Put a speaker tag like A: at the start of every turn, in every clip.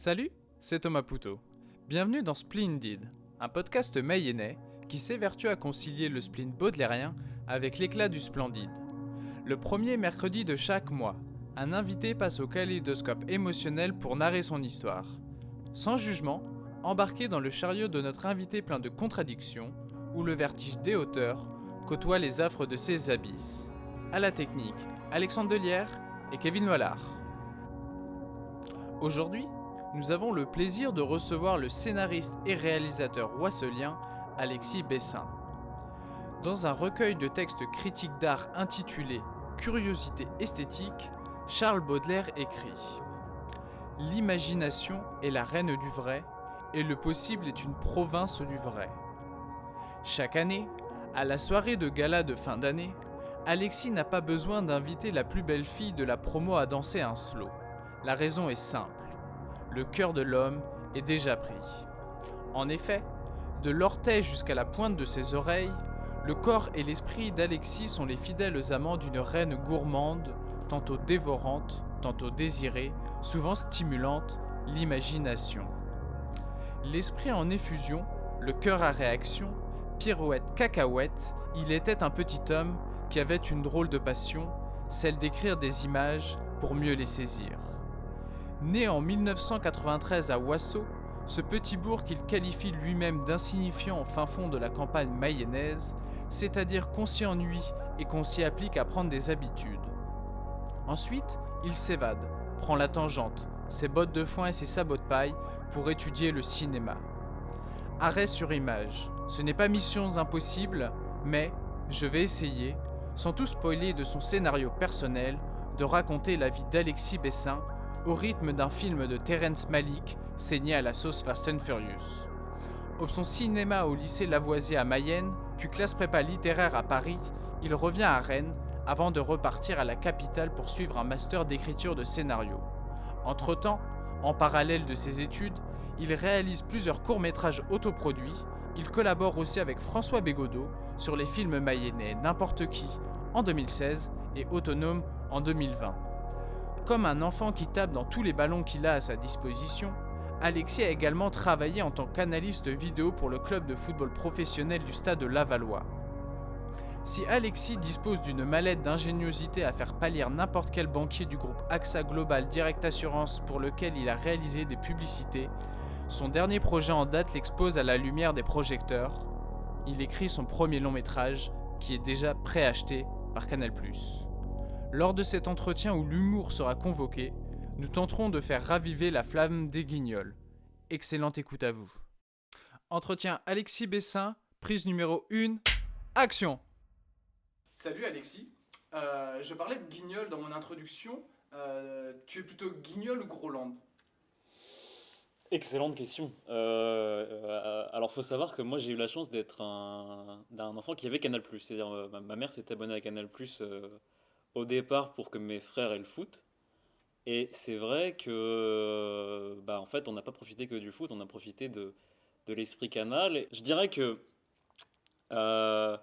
A: Salut, c'est Thomas Poutot. Bienvenue dans Splendid, un podcast mayennais qui s'évertue à concilier le spleen baudelairien avec l'éclat du splendide. Le premier mercredi de chaque mois, un invité passe au kaléidoscope émotionnel pour narrer son histoire. Sans jugement, embarqué dans le chariot de notre invité plein de contradictions, où le vertige des hauteurs côtoie les affres de ses abysses. À la technique, Alexandre Delière et Kevin Lollard. Aujourd'hui, nous avons le plaisir de recevoir le scénariste et réalisateur wasselien Alexis Bessin. Dans un recueil de textes critiques d'art intitulé « Curiosité esthétique », Charles Baudelaire écrit « L'imagination est la reine du vrai, et le possible est une province du vrai. » Chaque année, à la soirée de gala de fin d'année, Alexis n'a pas besoin d'inviter la plus belle fille de la promo à danser un slow. La raison est simple. Le cœur de l'homme est déjà pris. En effet, de l'orteil jusqu'à la pointe de ses oreilles, le corps et l'esprit d'Alexis sont les fidèles amants d'une reine gourmande, tantôt dévorante, tantôt désirée, souvent stimulante, l'imagination. L'esprit en effusion, le cœur à réaction, pirouette cacahuète, il était un petit homme qui avait une drôle de passion, celle d'écrire des images pour mieux les saisir. Né en 1993 à Wasso, ce petit bourg qu'il qualifie lui-même d'insignifiant au fin fond de la campagne mayennaise, c'est-à-dire qu'on s'y ennuie et qu'on s'y applique à prendre des habitudes. Ensuite, il s'évade, prend la tangente, ses bottes de foin et ses sabots de paille pour étudier le cinéma. Arrêt sur image, ce n'est pas mission impossible, mais je vais essayer, sans tout spoiler de son scénario personnel, de raconter la vie d'Alexis Bessin au rythme d'un film de Terrence Malick saigné à la sauce Fast and Furious. Option cinéma au lycée Lavoisier à Mayenne, puis classe prépa littéraire à Paris, il revient à Rennes avant de repartir à la capitale pour suivre un master d'écriture de scénario. Entre-temps, en parallèle de ses études, il réalise plusieurs courts-métrages autoproduits. Il collabore aussi avec François Bégodeau sur les films mayennais N'importe qui en 2016 et Autonome en 2020. Comme un enfant qui tape dans tous les ballons qu'il a à sa disposition, Alexis a également travaillé en tant qu'analyste vidéo pour le club de football professionnel du stade de Lavallois. Si Alexis dispose d'une mallette d'ingéniosité à faire pâlir n'importe quel banquier du groupe AXA Global Direct Assurance pour lequel il a réalisé des publicités, son dernier projet en date l'expose à la lumière des projecteurs. Il écrit son premier long métrage, qui est déjà préacheté par Canal+. Lors de cet entretien où l'humour sera convoqué, nous tenterons de faire raviver la flamme des Guignols. Excellente écoute à vous. Entretien Alexis Bessin, prise numéro 1, action. Salut Alexis, je parlais de Guignol dans mon introduction. Tu es plutôt Guignol ou Groland ?
B: Excellente question. Alors, faut savoir que moi, j'ai eu la chance d'être d'un enfant qui avait Canal+. C'est-à-dire, ma mère s'est abonnée à Canal+, au départ pour que mes frères aient le foot. Et c'est vrai que, en fait, on n'a pas profité que du foot, on a profité de l'esprit Canal. Et je dirais que euh,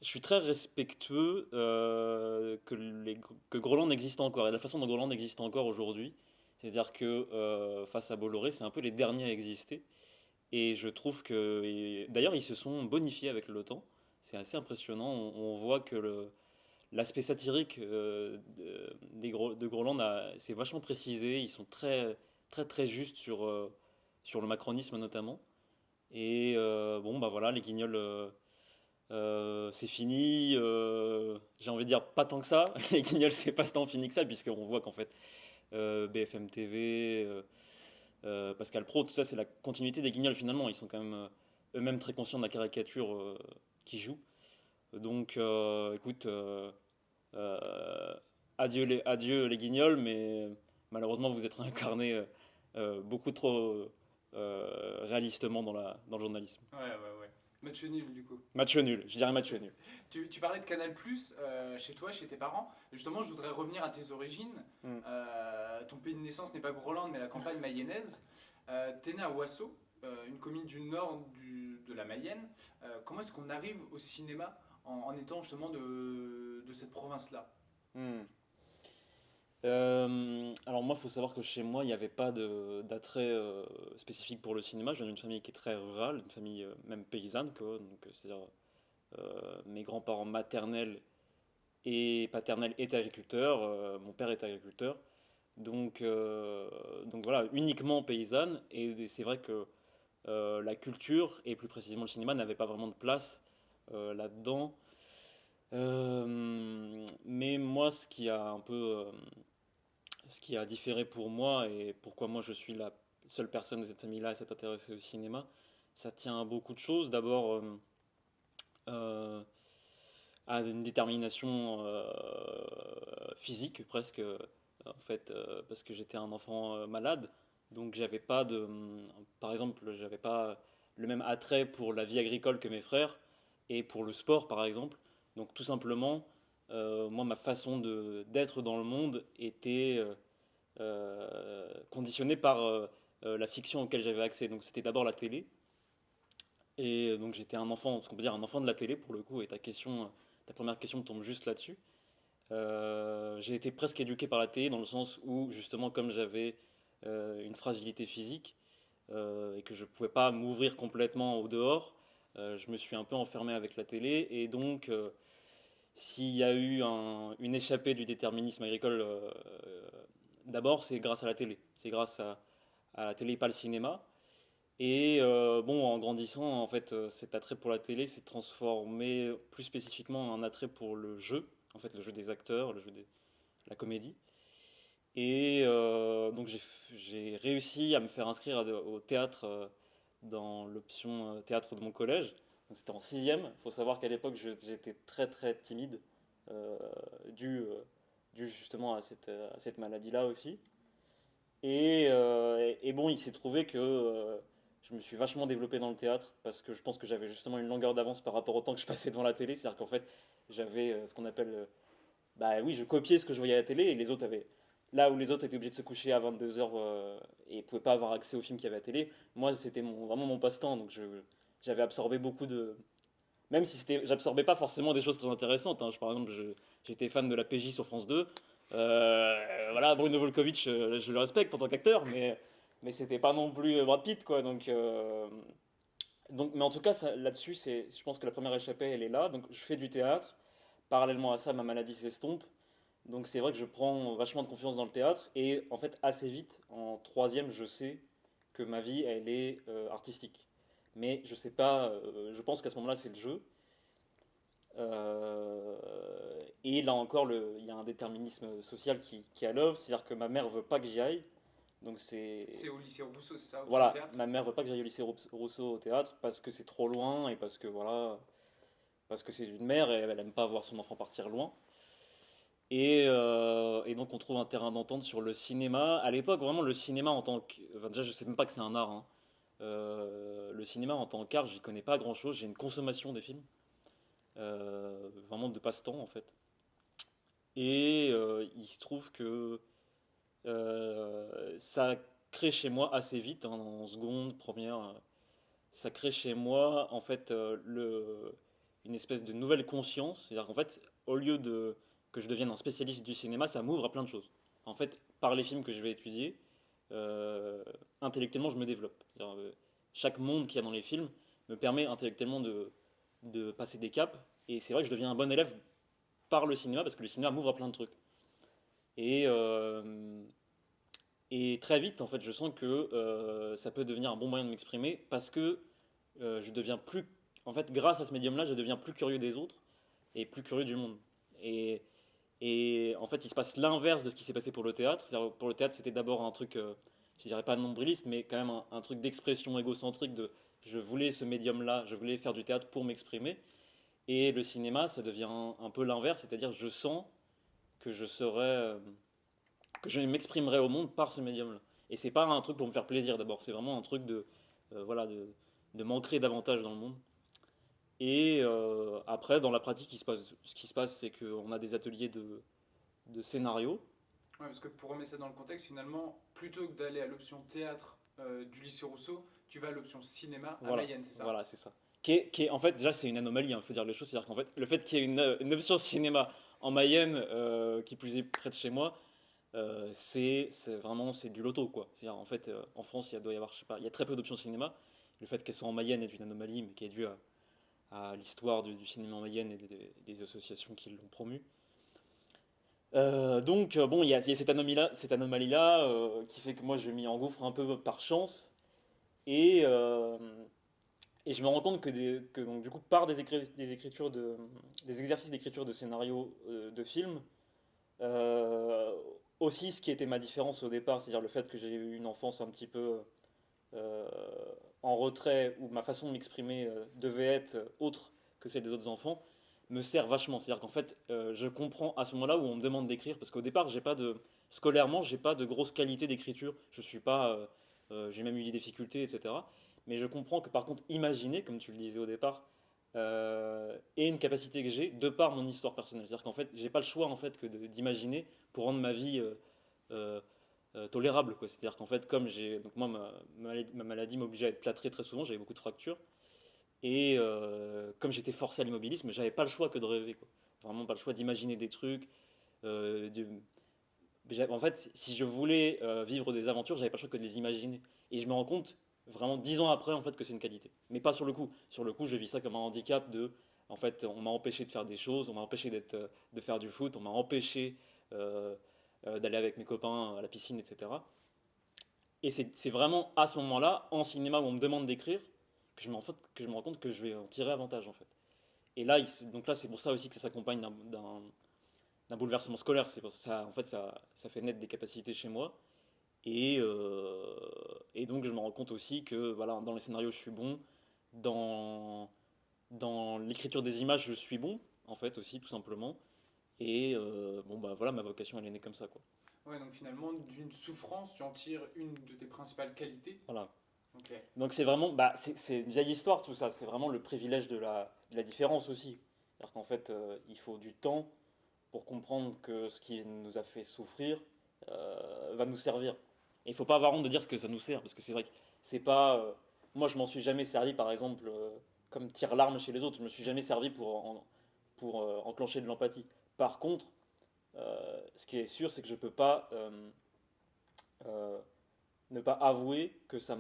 B: je suis très respectueux que Groland existe encore, et de la façon dont Groland existe encore aujourd'hui. C'est-à-dire que face à Bolloré, c'est un peu les derniers à exister. Et je trouve que, et d'ailleurs, ils se sont bonifiés avec le temps. C'est assez impressionnant. On voit que l'aspect satirique de Groland c'est vachement précisé. Ils sont très, très, très justes sur le macronisme notamment. Et bon, bah voilà, les Guignols, c'est fini. J'ai envie de dire pas tant que ça. Les Guignols, c'est pas tant fini que ça, puisqu'on voit qu'en fait, BFM TV, Pascal Pro, tout ça, c'est la continuité des Guignols finalement. Ils sont quand même eux-mêmes très conscients de la caricature qu'ils jouent. Donc, écoute, euh, adieu les Guignols, mais malheureusement, vous êtes réincarnés beaucoup trop réalistement dans le journalisme.
A: Ouais. Match nul du coup.
B: Match nul, je dirais match nul.
A: Tu parlais de Canal+, chez toi, chez tes parents. Justement, je voudrais revenir à tes origines.
B: Mm.
A: Ton pays de naissance n'est pas Groland, mais la campagne mayennaise. T'es né à Wasso, une commune du nord de la Mayenne. Comment est-ce qu'on arrive au cinéma en étant justement de cette province-là ?
B: Hmm. Alors moi, il faut savoir que chez moi, il n'y avait pas d'attrait spécifique pour le cinéma. Je viens d'une famille qui est très rurale, une famille même paysanne, quoi. Donc, c'est-à-dire mes grands-parents maternels et paternels étaient agriculteurs, mon père est agriculteur. Donc voilà, uniquement paysanne. Et c'est vrai que la culture, et plus précisément le cinéma, n'avait pas vraiment de place là-dedans. Mais moi, ce qui a différé pour moi et pourquoi moi je suis la seule personne de cette famille-là à s'être intéressée au cinéma, ça tient à beaucoup de choses. D'abord, euh, à une détermination physique presque, en fait, parce que j'étais un enfant malade, donc j'avais pas par exemple, j'avais pas le même attrait pour la vie agricole que mes frères et pour le sport par exemple. Donc tout simplement, moi ma façon d'être dans le monde était conditionnée par la fiction auquel j'avais accès. Donc c'était d'abord la télé, et donc j'étais un enfant, ce qu'on peut dire un enfant de la télé pour le coup, et ta première question tombe juste là-dessus. J'ai été presque éduqué par la télé dans le sens où justement comme j'avais une fragilité physique et que je ne pouvais pas m'ouvrir complètement au dehors, je me suis un peu enfermé avec la télé et donc s'il y a eu une échappée du déterminisme agricole, d'abord c'est grâce à la télé, c'est grâce à la télé, pas le cinéma. Et bon, en grandissant, en fait, cet attrait pour la télé s'est transformé plus spécifiquement en un attrait pour le jeu, en fait, le jeu des acteurs, la comédie. Et donc j'ai réussi à me faire inscrire au théâtre dans l'option théâtre de mon collège. Donc c'était en sixième. Il faut savoir qu'à l'époque, j'étais très très timide, euh, dû, euh, dû justement à cette maladie-là aussi. Et bon, il s'est trouvé que je me suis vachement développé dans le théâtre parce que je pense que j'avais justement une longueur d'avance par rapport au temps que je passais devant la télé. C'est-à-dire qu'en fait, j'avais ce qu'on appelle. Bah oui, je copiais ce que je voyais à la télé et les autres avaient. Là où les autres étaient obligés de se coucher à 22 h et ne pouvaient pas avoir accès aux films qu'il y avait à la télé, moi c'était vraiment mon passe-temps. Donc j'avais absorbé beaucoup de. Même si j'absorbais pas forcément des choses très intéressantes, hein. Par exemple, j'étais fan de la PJ sur France 2. Voilà, Bruno Volkovitch, je le respecte en tant qu'acteur, mais c'était pas non plus Brad Pitt, quoi. Mais en tout cas, là-dessus, je pense que la première échappée, elle est là. Donc, je fais du théâtre. Parallèlement à ça, ma maladie s'estompe. Donc, c'est vrai que je prends vachement de confiance dans le théâtre. Et en fait, assez vite, en troisième, je sais que ma vie, elle est artistique. Mais je sais pas, je pense qu'à ce moment-là, c'est le jeu. Euh, et là encore, il y a un déterminisme social qui est à l'œuvre, c'est-à-dire que ma mère veut pas que j'y aille. Donc
A: C'est au lycée Rousseau, c'est ça, aussi au
B: voilà,
A: théâtre?
B: ma mère veut pas que j'aille au lycée Rousseau au théâtre parce que c'est trop loin et parce que voilà, parce que c'est une mère et elle aime pas voir son enfant partir loin. Et donc on trouve un terrain d'entente sur le cinéma. À l'époque, vraiment le cinéma en tant que, enfin, déjà je sais même pas que c'est un art, hein. Le cinéma en tant qu'art, j'y connais pas grand-chose. J'ai une consommation des films, vraiment de passe-temps en fait. Et il se trouve que ça crée chez moi assez vite, hein, en seconde, première, ça crée chez moi en fait une espèce de nouvelle conscience. C'est-à-dire qu'en fait, au lieu de que je devienne un spécialiste du cinéma, ça m'ouvre à plein de choses. En fait, par les films que je vais étudier, intellectuellement, je me développe. Chaque monde qu'il y a dans les films me permet intellectuellement de passer des caps. Et c'est vrai que je deviens un bon élève par le cinéma parce que le cinéma m'ouvre à plein de trucs. Et, et très vite, en fait, je sens que ça peut devenir un bon moyen de m'exprimer parce que je deviens plus. En fait, grâce à ce médium-là, je deviens plus curieux des autres et plus curieux du monde. Et, et en fait, il se passe l'inverse de ce qui s'est passé pour le théâtre. C'est-à-dire, pour le théâtre, c'était d'abord un truc, je dirais pas nombriliste, mais quand même un truc d'expression égocentrique de je voulais ce médium-là, je voulais faire du théâtre pour m'exprimer. Et le cinéma, ça devient un peu l'inverse, c'est-à-dire je sens que je serais, que je m'exprimerai au monde par ce médium-là. Et c'est pas un truc pour me faire plaisir d'abord, c'est vraiment un truc voilà, de m'ancrer davantage dans le monde. Et après, dans la pratique, ce qui se passe, c'est qu'on a des ateliers de scénario.
A: Ouais, parce que pour remettre ça dans le contexte, finalement, plutôt que d'aller à l'option théâtre du lycée Rousseau, tu vas à l'option cinéma à
B: Voilà,
A: Mayenne, c'est ça?
B: voilà, c'est ça. En fait, déjà, c'est une anomalie, il faut dire les choses. C'est-à-dire qu'en fait, le fait qu'il y ait une option cinéma en Mayenne, qui plus est près de chez moi, c'est vraiment c'est du loto quoi. C'est-à-dire en fait en France doit y avoir je sais pas, il y a très peu d'options cinéma. Le fait qu'elles soient en Mayenne est une anomalie, mais qui est due à l'histoire du cinéma en Mayenne et des associations qui l'ont promu. Donc bon, il y a cette anomalie-là qui fait que moi je m'y engouffre un peu par chance et, euh, et je me rends compte que donc, du coup par des exercices d'écriture de scénario de films, euh, aussi ce qui était ma différence au départ, c'est-à-dire le fait que j'ai eu une enfance un petit peu euh, en retrait où ma façon de m'exprimer devait être autre que celle des autres enfants, me sert vachement. C'est-à-dire qu'en fait, je comprends à ce moment-là où on me demande d'écrire, parce qu'au départ, scolairement, j'ai pas de grosse qualité d'écriture. Je suis pas, j'ai même eu des difficultés, etc. Mais je comprends que par contre, imaginer, comme tu le disais au départ, est une capacité que j'ai de par mon histoire personnelle. C'est-à-dire qu'en fait, j'ai pas le choix en fait que d'imaginer pour rendre ma vie euh, tolérable, quoi. C'est-à-dire qu'en fait, comme j'ai. Donc, moi, ma maladie m'obligeait à être plâtré très souvent, j'avais beaucoup de fractures. Et comme j'étais forcé à l'immobilisme, j'avais pas le choix que de rêver, quoi. Vraiment pas le choix d'imaginer des trucs. euh, de- En fait, si je voulais vivre des aventures, j'avais pas le choix que de les imaginer. Et je me rends compte, vraiment 10 ans après, en fait, que c'est une qualité. Mais pas sur le coup. Sur le coup, je vis ça comme un handicap de. En fait, on m'a empêché de faire des choses, on m'a empêché de faire du foot, on m'a empêché euh, d'aller avec mes copains à la piscine, etc. Et c'est vraiment à ce moment-là, en cinéma, où on me demande d'écrire, que je me rends compte que je vais en tirer avantage, en fait. Et là, donc là, c'est pour ça aussi que ça s'accompagne d'un bouleversement scolaire. C'est pour ça, en fait, ça fait naître des capacités chez moi. Et donc, je me rends compte aussi que voilà, dans les scénarios, je suis bon. Dans, dans l'écriture des images, je suis bon, en fait, aussi, tout simplement. Et bon, bah voilà, ma vocation, elle est née comme ça, quoi.
A: Ouais, donc finalement, d'une souffrance, tu en tires une de tes principales qualités.
B: Voilà.
A: Ok.
B: Donc c'est vraiment, bah, c'est une vieille histoire tout ça, c'est vraiment le privilège de la différence aussi. C'est-à-dire qu'en fait, il faut du temps pour comprendre que ce qui nous a fait souffrir va nous servir. Et il faut pas avoir honte de dire ce que ça nous sert, parce que c'est vrai que c'est pas... moi, je m'en suis jamais servi, par exemple, comme tire-larme chez les autres, je me suis jamais servi pour enclencher de l'empathie. Par contre, ce qui est sûr, c'est que je peux pas euh, ne pas avouer que ça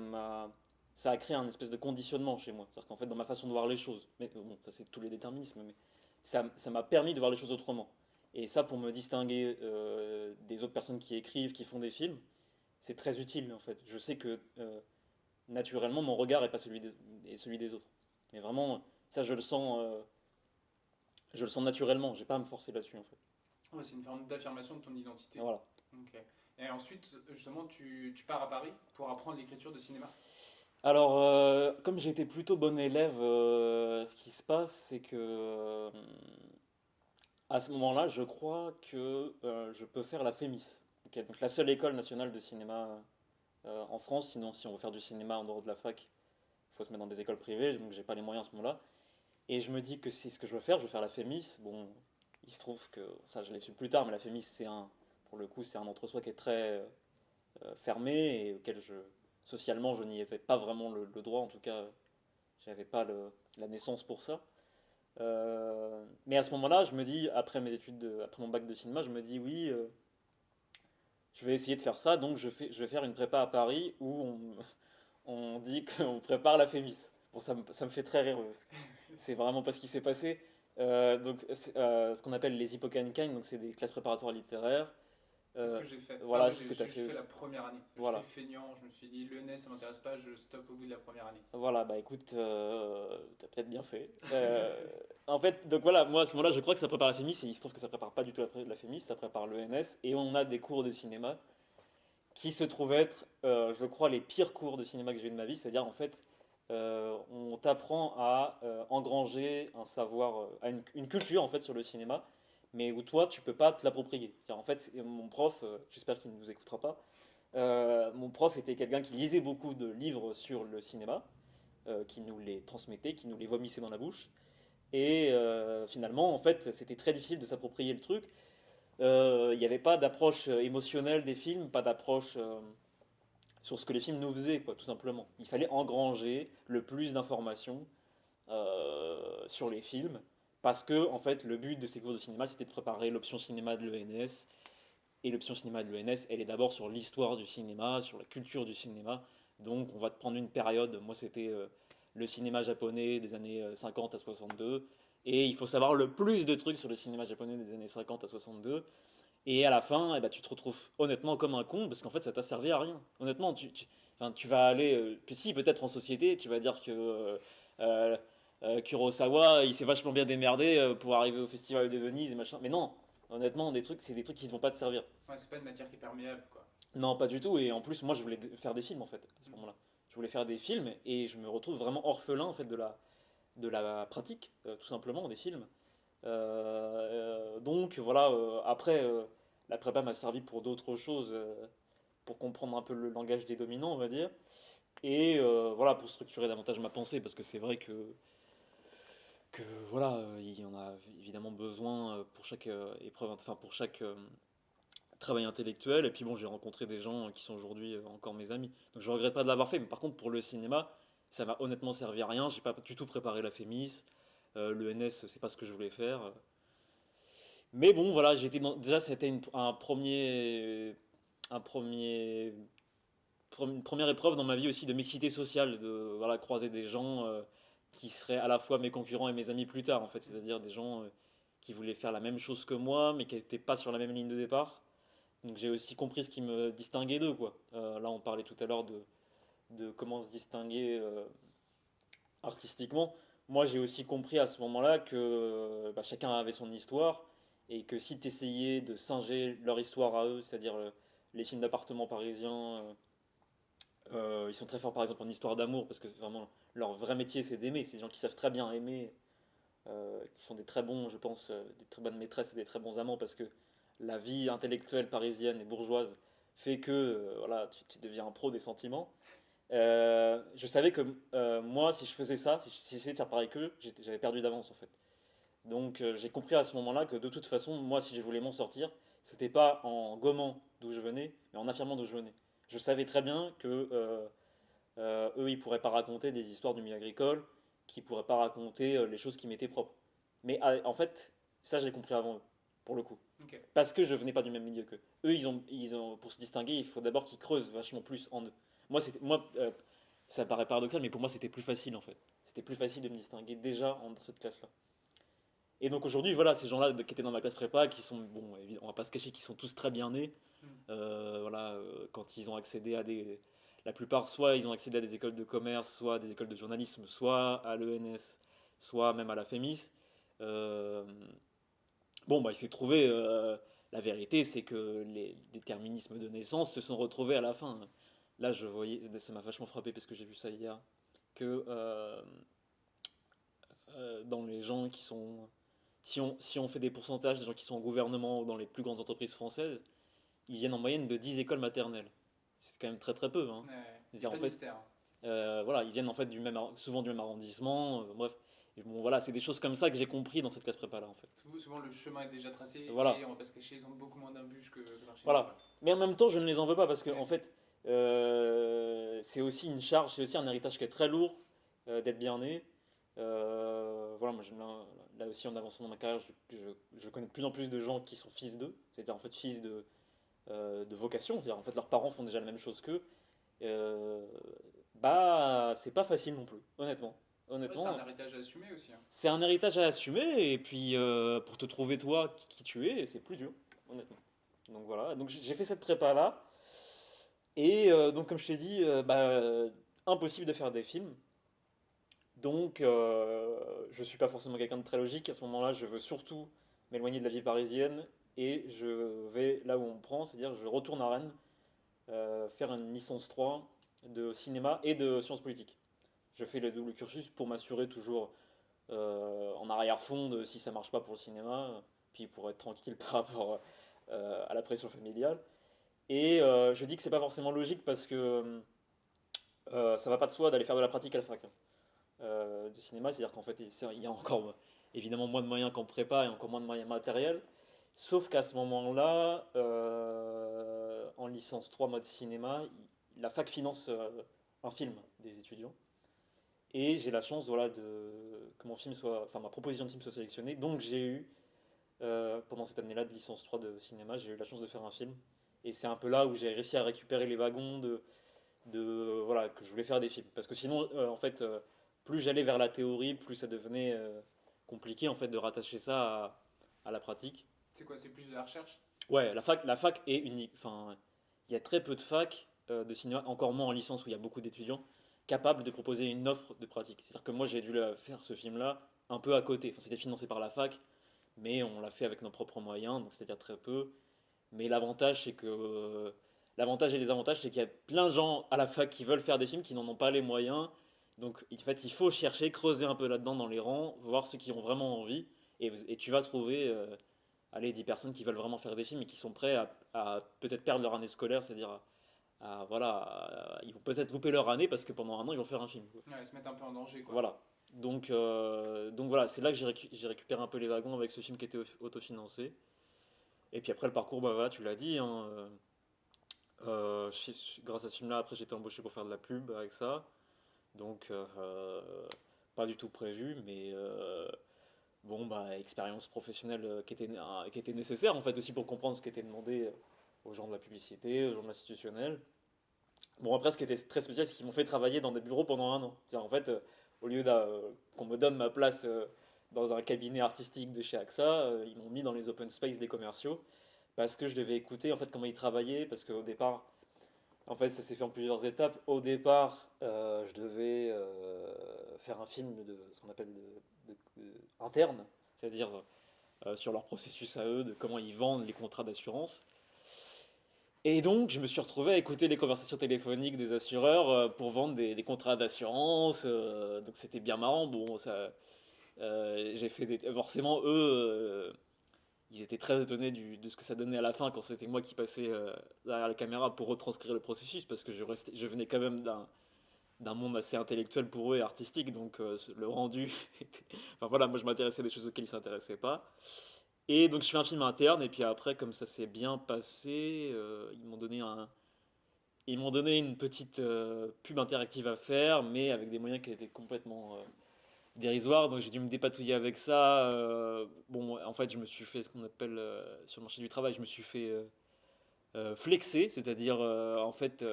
B: a créé un espèce de conditionnement chez moi. C'est-à-dire qu'en fait, dans ma façon de voir les choses, mais bon, ça c'est tous les déterminismes, mais ça m'a permis de voir les choses autrement. Et ça, pour me distinguer des autres personnes qui écrivent, qui font des films, c'est très utile en fait. Je sais que naturellement, mon regard n'est pas celui des autres. Mais vraiment, ça, je le sens naturellement. J'ai pas à me forcer là-dessus en fait.
A: Ouais, c'est une forme d'affirmation de ton identité.
B: Voilà.
A: Ok. Et ensuite, justement, tu pars à Paris pour apprendre l'écriture de cinéma.
B: Alors, comme j'ai été plutôt bon élève, ce qui se passe, c'est que à ce moment-là, je crois que je peux faire la FEMIS, ok, donc la seule école nationale de cinéma en France. Sinon, si on veut faire du cinéma en dehors de la fac, il faut se mettre dans des écoles privées, donc j'ai pas les moyens à ce moment-là. Et je me dis que c'est ce que je veux faire la FEMIS. Bon, il se trouve que ça, je l'ai su plus tard, mais la FEMIS, pour le coup, c'est un entre-soi qui est très fermé et socialement, je n'y avais pas vraiment le droit. En tout cas, j'avais pas la naissance pour ça. Mais à ce moment-là, je me dis, après mes études, après mon bac de cinéma, je me dis oui, je vais essayer de faire ça. Donc je vais faire une prépa à Paris où on dit qu'on prépare la FEMIS. Bon, ça me fait très rire, parce que c'est vraiment pas ce qui s'est passé. Ce qu'on appelle les Hippocampines, donc c'est des classes préparatoires littéraires.
A: C'est ce
B: Euh,
A: que j'ai fait. Enfin,
B: voilà,
A: moi,
B: c'est ce
A: j'ai
B: que tu as
A: juste
B: fait
A: fait la
B: aussi.
A: première année. J'étais
B: Voilà.
A: feignant, je me suis dit, l'ENS, ça m'intéresse pas, je stoppe au bout de la première année.
B: Voilà, bah écoute, t'as peut-être bien fait. En fait, donc voilà, moi à ce moment-là, je crois que ça prépare la FEMIS, et il se trouve que ça prépare pas du tout la FEMIS, ça prépare l'ENS, et on a des cours de cinéma qui se trouvent être, je crois, les pires cours de cinéma que j'ai eu de ma vie. C'est-à-dire, en fait, on t'apprend à engranger un savoir, à une culture en fait sur le cinéma, mais où toi, tu peux pas te l'approprier. En fait, mon prof, j'espère qu'il ne nous écoutera pas, mon prof était quelqu'un qui lisait beaucoup de livres sur le cinéma, qui nous les transmettait, qui nous les vomissait dans la bouche. Et finalement, en fait, c'était très difficile de s'approprier le truc. Il n'y avait pas d'approche émotionnelle des films, pas d'approche sur ce que les films nous faisaient, quoi, tout simplement. Il fallait engranger le plus d'informations sur les films, parce que, en fait, le but de ces cours de cinéma, c'était de préparer l'option cinéma de l'ENS, Et l'option cinéma de l'ENS, elle est d'abord sur l'histoire du cinéma, sur la culture du cinéma. Donc on va te prendre une période, moi c'était le cinéma japonais des années 50 à 62. Et il faut savoir le plus de trucs sur le cinéma japonais des années 50 à 62. Et à la fin, eh ben, tu te retrouves honnêtement comme un con, parce qu'en fait ça t'a servi à rien. Honnêtement, enfin, tu vas aller, puis si peut-être en société, tu vas dire que euh, Kurosawa, il s'est vachement bien démerdé pour arriver au Festival de Venise et machin. Mais non, honnêtement, c'est des trucs qui ne vont pas te servir.
A: Ouais, c'est pas une matière qui est perméable, quoi.
B: Non, pas du tout. Et en plus, moi, je voulais faire des films en fait à ce
A: Mm.
B: moment-là. Je voulais faire des films et je me retrouve vraiment orphelin en fait de la pratique, tout simplement, des films. Donc voilà. Après, la prépa m'a servi pour d'autres choses, pour comprendre un peu le langage des dominants, on va dire. Et voilà, pour structurer davantage ma pensée, parce que c'est vrai que voilà, il y en a évidemment besoin pour chaque épreuve, enfin pour chaque travail intellectuel. Et puis bon, j'ai rencontré des gens qui sont aujourd'hui encore mes amis. Donc je regrette pas de l'avoir fait. Mais par contre, pour le cinéma, ça m'a honnêtement servi à rien. J'ai pas du tout préparé la FEMIS. Le NS, c'est pas ce que je voulais faire. Mais bon, voilà, déjà, c'était un premier, une première épreuve dans ma vie aussi de mixité sociale, de voilà, croiser des gens qui seraient à la fois mes concurrents et mes amis plus tard, en fait. C'est-à-dire des gens qui voulaient faire la même chose que moi, mais qui n'étaient pas sur la même ligne de départ. Donc j'ai aussi compris ce qui me distinguait d'eux, quoi. Là, on parlait tout à l'heure de comment se distinguer artistiquement. Moi, j'ai aussi compris à ce moment-là que bah, chacun avait son histoire et que si tu essayais de singer leur histoire à eux, c'est-à-dire les films d'appartements parisiens, ils sont très forts par exemple en histoire d'amour parce que c'est vraiment leur vrai métier, c'est d'aimer. C'est des gens qui savent très bien aimer, qui sont des très bons, je pense, des très bonnes maîtresses et des très bons amants parce que la vie intellectuelle parisienne et bourgeoise fait que voilà, tu deviens un pro des sentiments. Je savais que moi, si je faisais ça, si j'essayais de faire pareil qu'eux, j'avais perdu d'avance en fait. Donc j'ai compris à ce moment-là que de toute façon, moi, si je voulais m'en sortir, c'était pas en gommant d'où je venais, mais en affirmant d'où je venais. Je savais très bien que eux, ils pourraient pas raconter des histoires du milieu agricole, qu'ils pourraient pas raconter les choses qui m'étaient propres. Mais en fait, ça, je l'ai compris avant eux, pour le coup.
A: Ok.
B: Parce que je venais pas du même milieu qu'eux. Eux, pour se distinguer, il faut d'abord qu'ils creusent vachement plus en eux. Moi, ça paraît paradoxal, mais pour moi, c'était plus facile en fait. C'était plus facile de me distinguer déjà dans cette classe-là. Et donc aujourd'hui, voilà, ces gens-là qui étaient dans ma classe prépa, qui sont, bon, on va pas se cacher, qui sont tous très bien nés.
A: Mm.
B: Voilà, quand ils ont accédé à des. La plupart, soit ils ont accédé à des écoles de commerce, soit à des écoles de journalisme, soit à l'ENS, soit même à la FEMIS. Euh, bon, bah, il s'est trouvé. La vérité, c'est que les déterminismes de naissance se sont retrouvés à la fin. Là, je voyais, ça m'a vachement frappé parce que j'ai vu ça hier, que dans les gens qui sont. Si on fait des pourcentages des gens qui sont au gouvernement ou dans les plus grandes entreprises françaises, ils viennent en moyenne de 10 écoles maternelles. C'est quand même très très peu. Hein.
A: Ouais, y a
B: C'est-à-dire,
A: pas
B: en
A: de
B: fait,
A: mystère.
B: voilà, ils viennent en fait souvent du même arrondissement. Bref, et bon, voilà, c'est des choses comme ça que j'ai compris dans cette classe prépa là en fait.
A: Souvent, le chemin est déjà tracé
B: Voilà,
A: et on va pas se cacher, ils ont beaucoup moins d'embûches que l'archi
B: voilà.
A: libéral.
B: Mais en même temps, je ne les en veux pas parce que
A: Ouais.
B: en fait, c'est aussi une charge, c'est aussi un héritage qui est très lourd d'être bien né. Voilà, moi, là aussi en avançant dans ma carrière, je connais de plus en plus de gens qui sont fils d'eux, c'est-à-dire en fait fils de vocation, c'est-à-dire en fait leurs parents font déjà la même chose qu'eux. Euh, Bah, c'est pas facile non plus, honnêtement.
A: Ouais, c'est un
B: Honnêtement,
A: héritage à assumer aussi, hein.
B: c'est un héritage à assumer et puis pour te trouver toi qui tu es, c'est plus dur, honnêtement. Donc voilà, donc j'ai fait cette prépa là et donc comme je t'ai dit, impossible de faire des films. Donc je suis pas forcément quelqu'un de très logique. À ce moment-là, je veux surtout m'éloigner de la vie parisienne et je vais là où on me prend, c'est-à-dire je retourne à Rennes faire une licence 3 de cinéma et de sciences politiques. Je fais le double cursus pour m'assurer toujours en arrière-fond de si ça marche pas pour le cinéma, puis pour être tranquille par rapport à la pression familiale. Et je dis que c'est pas forcément logique parce que ça va pas de soi d'aller faire de la pratique à la fac de cinéma, c'est-à-dire qu'en fait il y a encore évidemment moins de moyens qu'en prépa et encore moins de moyens matériels. Sauf qu'à ce moment-là, en licence 3 mode cinéma, la fac finance un film des étudiants. Et j'ai la chance voilà, que mon film soit, enfin ma proposition de film soit sélectionnée. Donc j'ai eu pendant cette année-là de licence 3 de cinéma, j'ai eu la chance de faire un film. Et c'est un peu là où j'ai réussi à récupérer les wagons voilà, que je voulais faire des films. Parce que sinon, en fait, plus j'allais vers la théorie, plus ça devenait compliqué en fait de rattacher ça à la pratique.
A: C'est quoi, c'est plus de la recherche?
B: Ouais, la fac est unique. Enfin, il y a très peu de facs de cinéma, encore moins en licence où il y a beaucoup d'étudiants, capables de proposer une offre de pratique. C'est-à-dire que moi, j'ai dû faire ce film-là un peu à côté. Enfin, c'était financé par la fac, mais on l'a fait avec nos propres moyens, donc c'est-à-dire très peu. Mais l'avantage, c'est que l'avantage et les avantages, c'est qu'il y a plein de gens à la fac qui veulent faire des films, qui n'en ont pas les moyens. Donc, en fait, il faut chercher, creuser un peu là-dedans dans les rangs, voir ceux qui ont vraiment envie, et tu vas trouver allez, 10 personnes qui veulent vraiment faire des films et qui sont prêts à peut-être perdre leur année scolaire, c'est-à-dire voilà, ils vont peut-être louper leur année parce que pendant un an ils vont faire un film, quoi.
A: Ouais, ils se mettent un peu en danger, quoi.
B: Voilà. Donc voilà, c'est là que j'ai récupéré un peu les wagons avec ce film qui était autofinancé. Et puis après le parcours, bah voilà, tu l'as dit, hein, grâce à ce film-là, après j'ai été embauché pour faire de la pub avec ça. Donc pas du tout prévu, mais bon, bah, expérience professionnelle qui était nécessaire en fait aussi pour comprendre ce qui était demandé aux gens de la publicité, aux gens de l'institutionnel. Bon, après, ce qui était très spécial, c'est qu'ils m'ont fait travailler dans des bureaux pendant un an. C'est-à-dire, en fait, au lieu qu'on me donne ma place dans un cabinet artistique de chez AXA, ils m'ont mis dans les open space des commerciaux parce que je devais écouter en fait comment ils travaillaient, parce qu'au départ, en fait, ça s'est fait en plusieurs étapes. Au départ, je devais faire un film de ce qu'on appelle interne, c'est-à-dire sur leur processus à eux, de comment ils vendent les contrats d'assurance. Et donc, je me suis retrouvé à écouter les conversations téléphoniques des assureurs pour vendre des contrats d'assurance. Donc, c'était bien marrant. Bon, ça, j'ai fait des. Forcément, eux, ils étaient très étonnés de ce que ça donnait à la fin quand c'était moi qui passais derrière la caméra pour retranscrire le processus parce que je venais quand même d'un monde assez intellectuel pour eux et artistique. Donc, le rendu était. Enfin, voilà, moi je m'intéressais à des choses auxquelles ils ne s'intéressaient pas. Et donc je fais un film interne et puis après comme ça s'est bien passé, ils m'ont donné une petite pub interactive à faire mais avec des moyens qui étaient complètement dérisoires donc j'ai dû me dépatouiller avec ça. Bon en fait je me suis fait ce qu'on appelle sur le marché du travail, je me suis fait flexer, c'est-à-dire en fait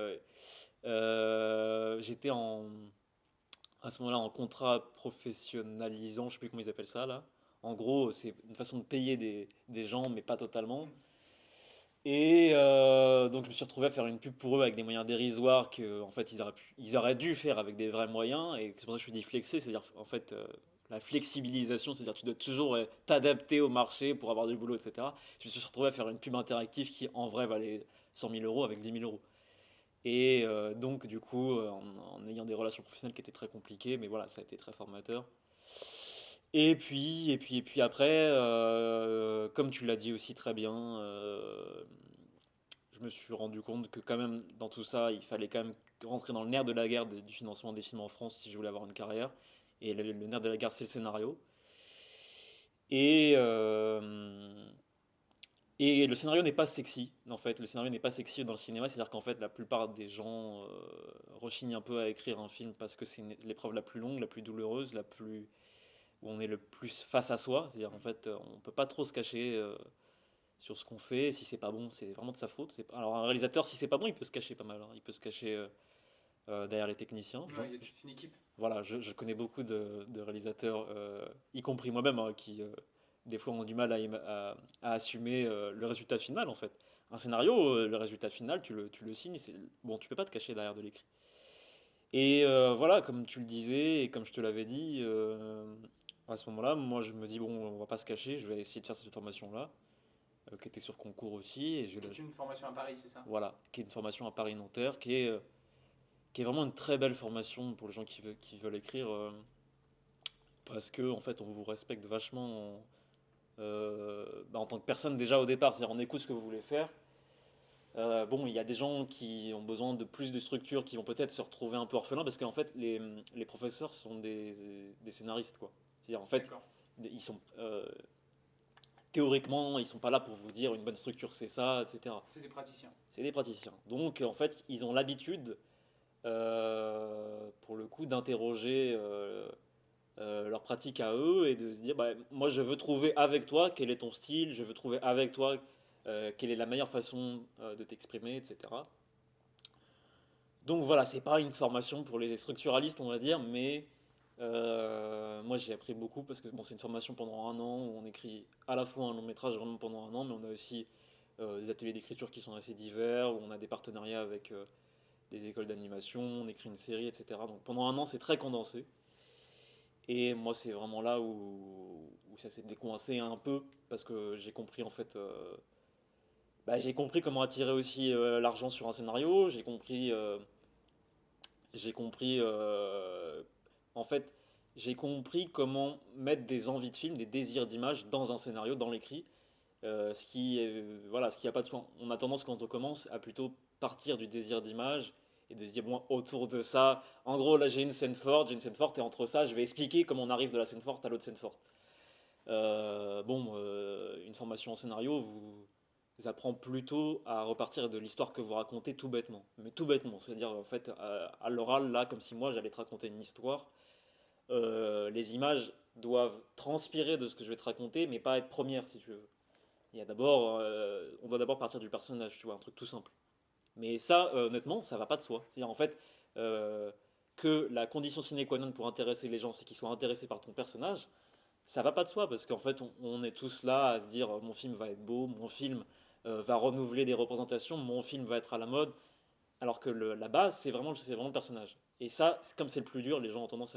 B: j'étais à ce moment-là en contrat professionnalisant, je sais plus comment ils appellent ça là. En gros, c'est une façon de payer des gens, mais pas totalement. Et donc je me suis retrouvé à faire une pub pour eux avec des moyens dérisoires que en fait ils auraient dû faire avec des vrais moyens. Et c'est pour ça que je dis flexer, c'est-à-dire en fait la flexibilisation, c'est-à-dire tu dois toujours t'adapter au marché pour avoir du boulot, etc. Je me suis retrouvé à faire une pub interactive qui en vrai valait 100 000 euros avec 10 000 euros. Et donc du coup, en ayant des relations professionnelles qui étaient très compliquées, mais voilà, ça a été très formateur. Et puis après, comme tu l'as dit aussi très bien, je me suis rendu compte que quand même dans tout ça, il fallait quand même rentrer dans le nerf de la guerre du financement des films en France si je voulais avoir une carrière. Et le nerf de la guerre, c'est le scénario. Et, et le scénario n'est pas sexy, en fait. Le scénario n'est pas sexy dans le cinéma, c'est-à-dire qu'en fait, la plupart des gens rechignent un peu à écrire un film parce que c'est l'épreuve la plus longue, la plus douloureuse, la plus où on est le plus face à soi. C'est-à-dire en fait, on peut pas trop se cacher sur ce qu'on fait. Si c'est pas bon, c'est vraiment de sa faute. Alors un réalisateur, si c'est pas bon, il peut se cacher pas mal, hein. Il peut se cacher derrière les techniciens.
A: Ouais, il y a toute une équipe.
B: Voilà, je connais beaucoup de réalisateurs, y compris moi-même, hein, qui des fois ont du mal à assumer le résultat final en fait. Un scénario, le résultat final, tu le signes, bon, tu peux pas te cacher derrière de l'écrit. Et voilà, comme tu le disais et comme je te l'avais dit, à ce moment-là, moi je me dis, bon, on va pas se cacher, je vais essayer de faire cette formation-là, qui était sur concours aussi.
A: C'est une formation à Paris, c'est ça?
B: Voilà, qui est une formation à Paris-Nanterre, qui est vraiment une très belle formation pour les gens qui veulent écrire, parce que en fait, on vous respecte vachement en tant que personne déjà au départ, c'est-à-dire on écoute ce que vous voulez faire. Bon, il y a des gens qui ont besoin de plus de structure, qui vont peut-être se retrouver un peu orphelins, parce qu'en fait, les professeurs sont des scénaristes, quoi. C'est-à-dire, en fait,
A: D'accord.
B: ils sont théoriquement, ils sont pas là pour vous dire une bonne structure, c'est ça, etc.
A: C'est des praticiens.
B: C'est des praticiens. Donc, en fait, ils ont l'habitude, pour le coup, d'interroger leur pratique à eux et de se dire, bah, moi je veux trouver avec toi quel est ton style, je veux trouver avec toi quelle est la meilleure façon de t'exprimer, etc. Donc voilà, c'est pas une formation pour les structuralistes, on va dire, mais moi j'ai appris beaucoup parce que bon, c'est une formation pendant un an où on écrit à la fois un long métrage vraiment pendant un an, mais on a aussi des ateliers d'écriture qui sont assez divers, où on a des partenariats avec des écoles d'animation, on écrit une série, etc. Donc pendant un an, c'est très condensé. Et moi, c'est vraiment là où ça s'est décoincé un peu, parce que j'ai compris en fait, bah, j'ai compris comment attirer aussi l'argent sur un scénario, j'ai compris, en fait, j'ai compris comment mettre des envies de film, des désirs d'image dans un scénario, dans l'écrit, voilà, ce qui a pas de sens. On a tendance quand on commence à plutôt partir du désir d'image et de se dire bon autour de ça, en gros là j'ai une scène forte et entre ça je vais expliquer comment on arrive de la scène forte à l'autre scène forte. Une formation en scénario vous apprend plutôt à repartir de l'histoire que vous racontez tout bêtement, mais tout bêtement, c'est-à-dire en fait à l'oral là comme si moi j'allais te raconter une histoire. Les images doivent transpirer de ce que je vais te raconter, mais pas être premières si tu veux. On doit d'abord partir du personnage, tu vois, un truc tout simple. Mais ça, honnêtement, ça va pas de soi. C'est-à-dire, en fait, euh, que la condition sine qua non pour intéresser les gens, c'est qu'ils soient intéressés par ton personnage, ça va pas de soi, parce qu'en fait, on est tous là à se dire, mon film va être beau, mon film va renouveler des représentations, mon film va être à la mode, alors que la base, c'est vraiment le personnage. Et ça, comme c'est le plus dur, les gens ont tendance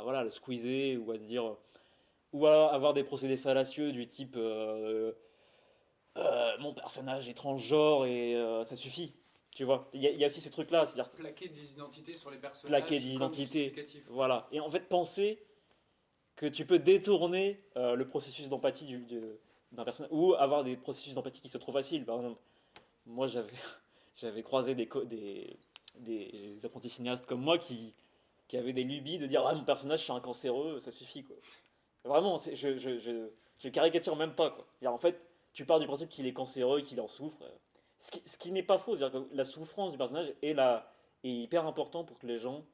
B: voilà, à le squeezer, ou à se dire, ou à avoir des procédés fallacieux du type mon personnage est transgenre et ça suffit. Tu vois, il y a aussi ces trucs-là, c'est-à-dire
A: Plaquer des identités sur les
B: plaquer
A: personnages comme
B: d'identité.
A: justificatif.
B: Voilà. Et en fait, penser que tu peux détourner le processus d'empathie d'un personnage ou avoir des processus d'empathie qui sont trop faciles. Par exemple, moi j'avais croisé des apprentis cinéastes comme moi qui avaient des lubies de dire ah, mon personnage c'est un cancéreux, ça suffit quoi. Vraiment, je caricature même pas, quoi. En fait, tu pars du principe qu'il est cancéreux, qu'il en souffre. Ce qui n'est pas faux, c'est-à-dire que la souffrance du personnage est hyper important pour que les gens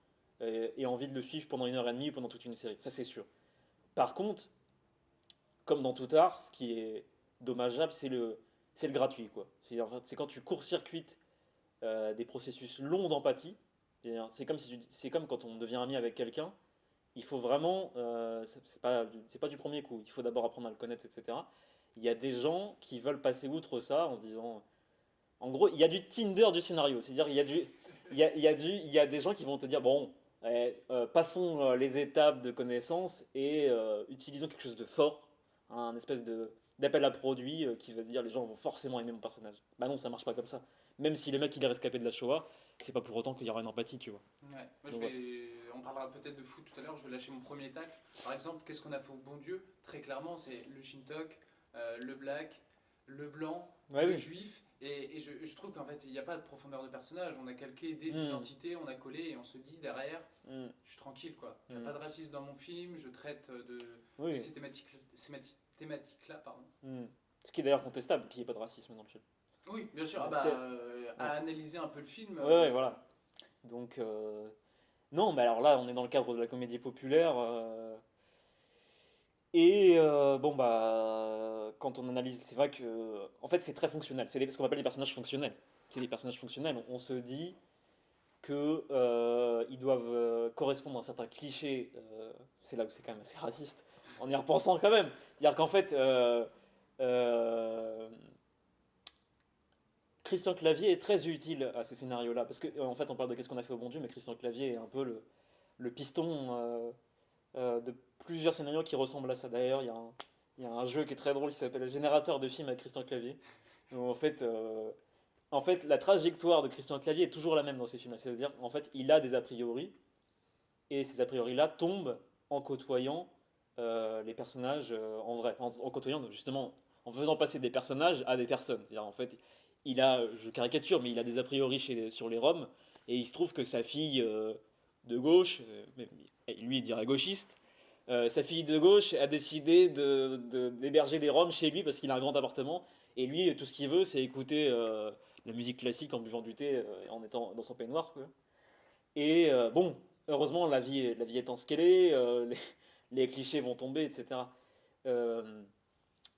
B: aient envie de le suivre pendant 1 heure et demie ou pendant toute une série. Ça, c'est sûr. Par contre, comme dans tout art, ce qui est dommageable, c'est le gratuit, quoi. En fait, c'est quand tu court-circuites des processus longs d'empathie. C'est comme quand on devient ami avec quelqu'un il faut vraiment, c'est pas du premier coup, il faut d'abord apprendre à le connaître, etc. Il y a des gens qui veulent passer outre ça en se disant, en gros, il y a du Tinder du scénario, c'est-à-dire il y a des gens qui vont te dire, bon, passons les étapes de connaissance et utilisons quelque chose de fort, un espèce d'appel à produit qui va se dire les gens vont forcément aimer mon personnage. Bah non, ça marche pas comme ça. Même si le mec il est rescapé de la Shoah, c'est pas pour autant qu'il y aura une empathie, tu vois.
A: Ouais. Moi,
B: Donc, ouais.
A: on parlera peut-être de foot tout à l'heure. Je vais lâcher mon premier tacle. Par exemple, qu'est-ce qu'on a fait au bon Dieu? Très clairement, c'est le Shintok, le Black, le Blanc,
B: Ouais,
A: le
B: oui.
A: Juif. Et je trouve qu'en fait, il n'y a pas de profondeur de personnage. On a calqué des
B: Hmm,
A: identités, on a collé et on se dit derrière,
B: hmm,
A: je suis tranquille quoi. Il n'y a
B: hmm.
A: pas de racisme dans mon film. Je traite de
B: Oui.
A: ces thématiques-là, pardon.
B: Hmm. Ce qui est d'ailleurs contestable, qu'il n'y ait pas de racisme dans le film.
A: Oui, bien sûr. Ah
B: C'est...
A: bah,
B: Ouais.
A: à analyser un peu le film.
B: Ouais, ouais, voilà. Donc, non, mais alors là, on est dans le cadre de la comédie populaire. Bon, bah, quand on analyse, c'est vrai que. En fait, c'est très fonctionnel. Ce qu'on appelle des personnages fonctionnels. C'est des personnages fonctionnels. On se dit que ils doivent correspondre à un certain cliché. C'est là où c'est quand même assez raciste. En y repensant quand même. C'est-à-dire qu'en fait, euh, Christian Clavier est très utile à ces scénarios-là. Parce que, en fait, on parle de qu'est-ce qu'on a fait au bon Dieu, mais Christian Clavier est un peu le piston de plusieurs scénarios qui ressemblent à ça. D'ailleurs, il y a un jeu qui est très drôle qui s'appelle le Générateur de films avec Christian Clavier. Où, en fait, la trajectoire de Christian Clavier est toujours la même dans ces films. C'est-à-dire, en fait, il a des a priori, et ces a priori-là tombent en côtoyant les personnages en vrai. En côtoyant, justement, en faisant passer des personnages à des personnes. C'est-à-dire, en fait, je caricature, mais il a des a priori sur les Roms, et il se trouve que sa fille de gauche, lui il dirait gauchiste, sa fille de gauche a décidé d'héberger des Roms chez lui parce qu'il a un grand appartement, et lui tout ce qu'il veut c'est écouter la musique classique en buvant du thé et en étant dans son peignoir, quoi. Et bon, heureusement, la vie étant ce qu'elle est, les clichés vont tomber, etc. Euh,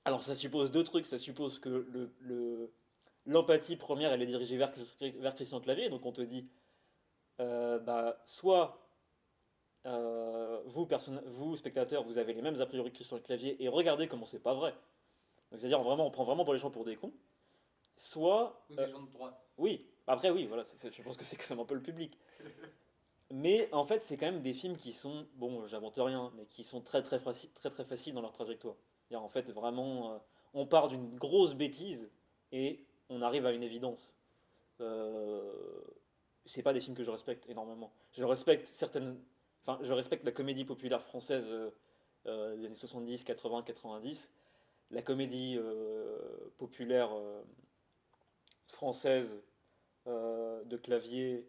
B: alors ça suppose deux trucs. Ça suppose que l'empathie première, elle est dirigée vers Christian Clavier. Donc on te dit, bah, soit vous, spectateurs, vous avez les mêmes a priori que Christian Clavier et regardez comment c'est pas vrai. Donc c'est-à-dire vraiment, on prend vraiment pour les gens pour des cons. Soit,
A: Ou des gens de droite.
B: oui, après oui, voilà, je pense que c'est quand même un peu le public. Mais en fait, c'est quand même des films qui sont, bon, j'invente rien, mais qui sont très très faciles dans leur trajectoire. C'est-à-dire, en fait, vraiment, on part d'une grosse bêtise et on arrive à une évidence. Euh, c'est pas des films que je respecte énormément. Je respecte certaines, enfin, je respecte la comédie populaire française des années 70, 80, 90. La comédie populaire française de Clavier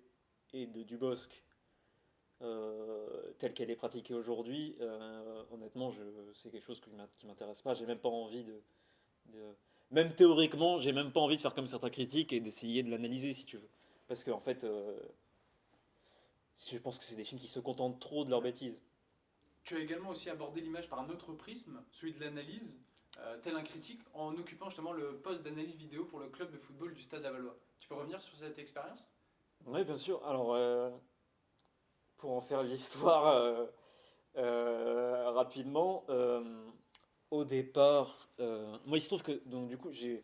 B: et de Dubosc telle qu'elle est pratiquée aujourd'hui, honnêtement, c'est quelque chose qui m'intéresse pas. J'ai même pas envie même théoriquement, j'ai même pas envie de faire comme certains critiques et d'essayer de l'analyser si tu veux. Parce qu'en fait, je pense que c'est des films qui se contentent trop de leurs bêtises.
A: Tu as également aussi abordé l'image par un autre prisme, celui de l'analyse, tel un critique, en occupant justement le poste d'analyse vidéo pour le club de football du Stade Lavallois. Tu peux revenir sur cette expérience?
B: Oui, bien sûr. Alors, pour en faire l'histoire rapidement, au départ, moi il se trouve que donc du coup j'ai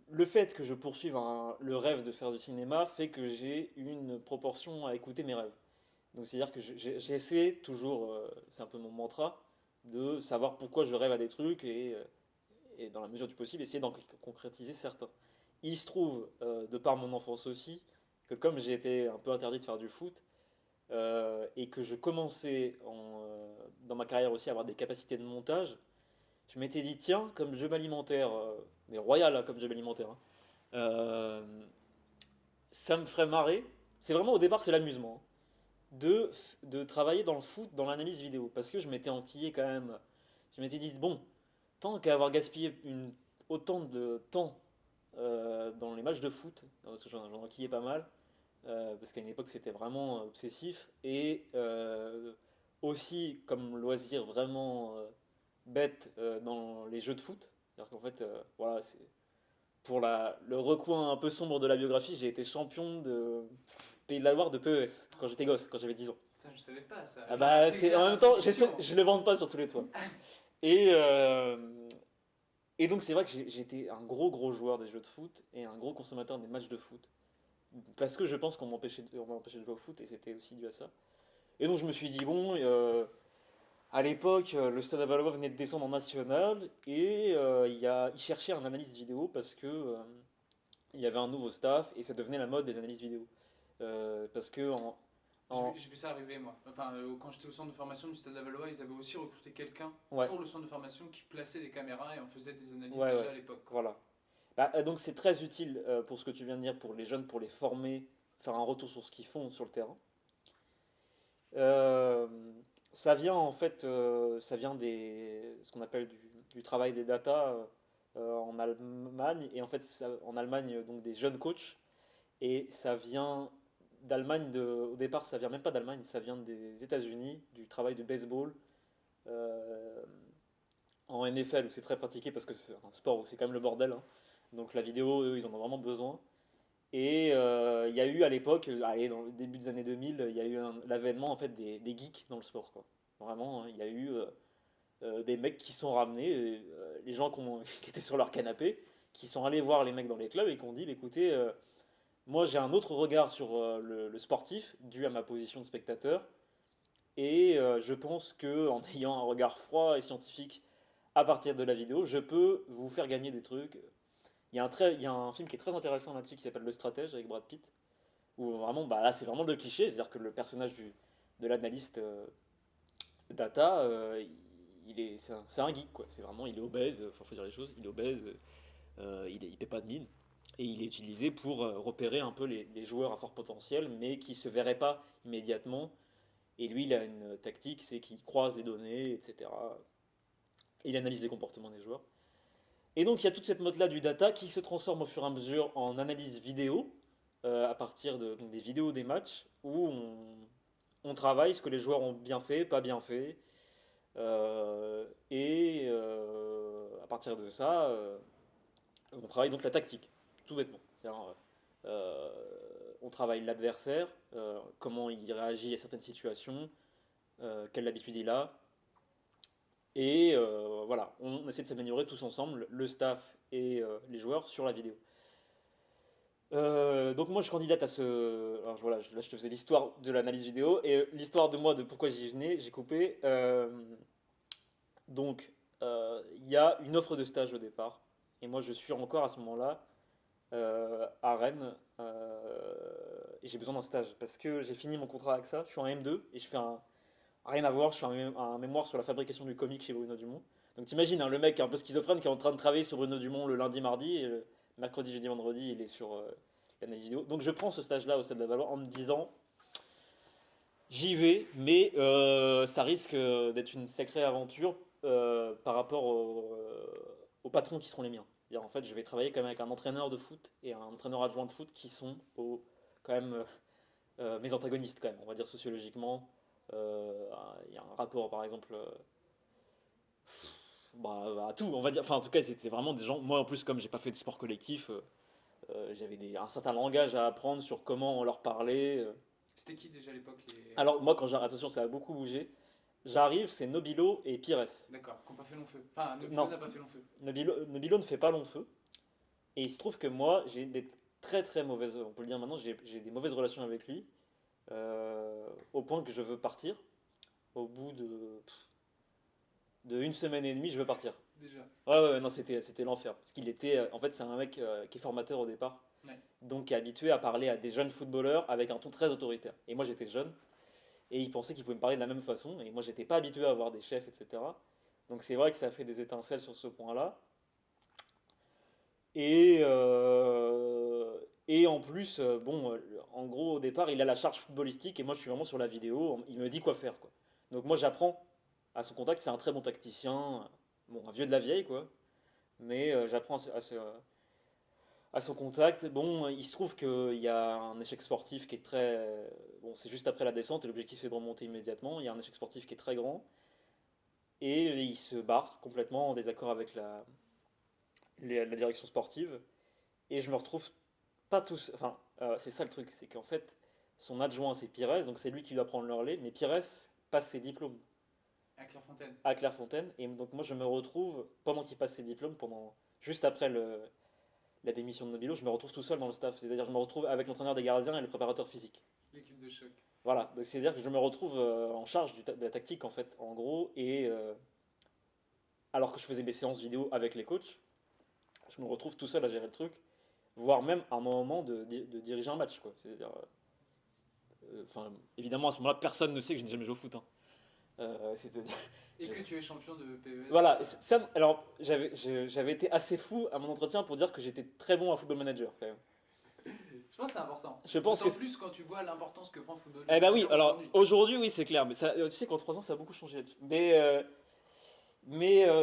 B: le fait que je poursuive le rêve de faire du cinéma fait que j'ai une proportion à écouter mes rêves. Donc c'est-à-dire que j'essaie toujours, c'est un peu mon mantra, de savoir pourquoi je rêve à des trucs et dans la mesure du possible essayer d'en concrétiser certains. Il se trouve, de par mon enfance aussi, que comme j'ai été un peu interdit de faire du foot, et que je commençais dans ma carrière aussi à avoir des capacités de montage, je m'étais dit, tiens, comme jeu alimentaire, mais royal hein, comme jeu alimentaire, hein, euh, ça me ferait marrer. C'est vraiment au départ, c'est l'amusement, hein, de travailler dans le foot, dans l'analyse vidéo. Parce que je m'étais enquillé quand même. Je m'étais dit, bon, tant qu'à avoir gaspillé autant de temps dans les matchs de foot, parce que j'en enquillais pas mal, parce qu'à une époque c'était vraiment obsessif, et aussi comme loisir vraiment bête dans les jeux de foot. C'est-à-dire qu'en fait, voilà, c'est pour le recoin un peu sombre de la biographie, j'ai été champion de Pays de la Loire de PES quand j'étais gosse, quand j'avais 10 ans.
A: Putain, je savais pas ça.
B: Ah
A: Je viens
B: bah c'est
A: d'intégrer
B: en
A: à
B: même
A: notre
B: temps,
A: émission.
B: je le vante pas sur tous les toits. Et et donc c'est vrai que j'étais un gros joueur des jeux de foot et un gros consommateur des matchs de foot parce que je pense on m'a empêché de jouer au foot et c'était aussi dû à ça. Et donc je me suis dit bon, à l'époque le Stade Lavallois venait de descendre en national et il cherchait un analyste vidéo parce que il y avait un nouveau staff et ça devenait la mode des analyses vidéo. Parce que en
A: J'ai vu ça arriver moi. Enfin, quand j'étais au centre de formation du Stade Lavallois, ils avaient aussi recruté quelqu'un
B: ouais,
A: pour le centre de formation qui plaçait des caméras et on faisait des analyses
B: ouais,
A: déjà à l'époque, quoi.
B: voilà. Bah, donc c'est très utile pour ce que tu viens de dire pour les jeunes, pour les former, faire un retour sur ce qu'ils font sur le terrain. Euh, Ça vient en fait, ça vient ce qu'on appelle du travail des data en Allemagne et en fait en Allemagne donc des jeunes coachs et ça vient d'Allemagne au départ ça vient même pas d'Allemagne, ça vient des États-Unis, du travail de baseball euh, en NFL où c'est très pratiqué parce que c'est un sport où c'est quand même le bordel, hein. Donc la vidéo eux ils en ont vraiment besoin. Et il y a eu à l'époque, allez, dans le début des années 2000, il y a eu l'avènement en fait des geeks dans le sport, quoi. Vraiment, hein, il y a eu des mecs qui sont ramenés, les gens qui étaient sur leur canapé, qui sont allés voir les mecs dans les clubs et qui ont dit, bah, écoutez, moi j'ai un autre regard sur le sportif, dû à ma position de spectateur, et je pense que en ayant un regard froid et scientifique à partir de la vidéo, je peux vous faire gagner des trucs. Il y a un film qui est très intéressant là-dessus qui s'appelle Le Stratège avec Brad Pitt, où vraiment, bah, là c'est vraiment le cliché, c'est-à-dire que le personnage de l'analyste data, c'est un geek quoi, c'est vraiment, il est obèse, enfin faut dire les choses, il est obèse, il paie pas de mine, et il est utilisé pour repérer un peu les joueurs à fort potentiel, mais qui se verraient pas immédiatement, et lui il a une tactique, c'est qu'il croise les données, etc. Il analyse les comportements des joueurs. Et donc il y a toute cette mode-là du data qui se transforme au fur et à mesure en analyse vidéo, à partir donc des vidéos des matchs, où
C: on travaille ce que les joueurs ont bien fait, pas bien fait. À partir de ça, on travaille donc la tactique, tout bêtement. Euh, on travaille l'adversaire, comment il réagit à certaines situations, quelle habitude il a. Voilà, on essaie de s'améliorer tous ensemble, le staff et les joueurs, sur la vidéo. Donc moi je candidate à ce... Alors voilà, là je te faisais l'histoire de l'analyse vidéo et l'histoire de moi de pourquoi j'y venais, j'ai coupé. Donc il y a une offre de stage au départ et moi je suis encore à ce moment-là à Rennes et j'ai besoin d'un stage parce que j'ai fini mon contrat avec ça, je suis en M2 et je fais un... Rien à voir, je fais un mémoire sur la fabrication du comic chez Bruno Dumont. Donc t'imagines, hein, le mec un peu schizophrène qui est en train de travailler sur Bruno Dumont le lundi, mardi, et le mercredi, jeudi, vendredi, il est sur l'analyse vidéo. Donc je prends ce stage-là au Stade de la Valois en me disant, j'y vais, mais ça risque d'être une sacrée aventure par rapport aux patrons qui seront les miens. En fait, je vais travailler quand même avec un entraîneur de foot et un entraîneur adjoint de foot qui sont quand même mes antagonistes, quand même, on va dire sociologiquement. Il y a un rapport, par exemple, à tout, on va dire. Enfin, en tout cas, c'est vraiment des gens. Moi, en plus, comme j'ai pas fait de sport collectif, j'avais un certain langage à apprendre sur comment on leur parlait.
A: C'était qui déjà à l'époque
C: Alors, moi, attention, ça a beaucoup bougé. J'arrive, c'est Nobilo et Pires.
A: D'accord, qui n'ont pas fait long feu. Enfin, Nobilo
C: Non,
A: n'a pas fait long feu.
C: Nobilo ne fait pas long feu. Et il se trouve que moi, j'ai des très très mauvaises, on peut le dire maintenant, j'ai des mauvaises relations avec lui, au point que je veux partir. Au bout de une semaine et demie, je veux partir.
A: Déjà.
C: Ouais, non, c'était l'enfer. Parce qu'il était, en fait, c'est un mec qui est formateur au départ,
A: Ouais.
C: donc qui est habitué à parler à des jeunes footballeurs avec un ton très autoritaire. Et moi, j'étais jeune, et il pensait qu'il pouvait me parler de la même façon, et moi, j'étais pas habitué à avoir des chefs, etc. Donc c'est vrai que ça a fait des étincelles sur ce point-là. Et, et en plus, bon, en gros, au départ, il a la charge footballistique, et moi, je suis vraiment sur la vidéo. Il me dit quoi faire, quoi. Donc moi, j'apprends à son contact. C'est un très bon tacticien, bon, un vieux de la vieille, quoi. Mais j'apprends à son contact. Bon, il se trouve qu'il y a un échec sportif qui est très... Bon, c'est juste après la descente et l'objectif c'est de remonter immédiatement. Il y a un échec sportif qui est très grand. Et il se barre complètement en désaccord avec la direction sportive. Et je me retrouve pas tous... Enfin, c'est ça le truc, c'est qu'en fait, son adjoint c'est Pires, donc c'est lui qui doit prendre le relais. Mais Pires passe ses diplômes
A: À Clairefontaine.
C: à Clairefontaine. Et donc moi je me retrouve, pendant qu'il passe ses diplômes, juste après la démission de Nobilo, je me retrouve tout seul dans le staff. C'est-à-dire je me retrouve avec l'entraîneur des gardiens et le préparateur physique.
A: L'équipe de choc.
C: Voilà, donc c'est-à-dire que je me retrouve en charge de la tactique en fait, en gros, et alors que je faisais mes séances vidéo avec les coachs, je me retrouve tout seul à gérer le truc, voire même à un moment de diriger un match, quoi. C'est-à-dire, enfin, évidemment à ce moment-là, personne ne sait que je n'ai jamais joué au foot, hein. C'est-à-dire,
A: Et que tu es champion de PES.
C: voilà, alors j'avais été assez fou à mon entretien pour dire que j'étais très bon à Football Manager quand même.
A: Je pense que c'est important.
C: Je pense
A: D'autant
C: que
A: plus quand tu vois l'importance que prend Football
C: eh ben oui,
A: Manager
C: alors
A: aujourd'hui.
C: aujourd'hui oui c'est clair, mais ça, tu sais qu'en 3 ans ça a beaucoup changé là-dessus.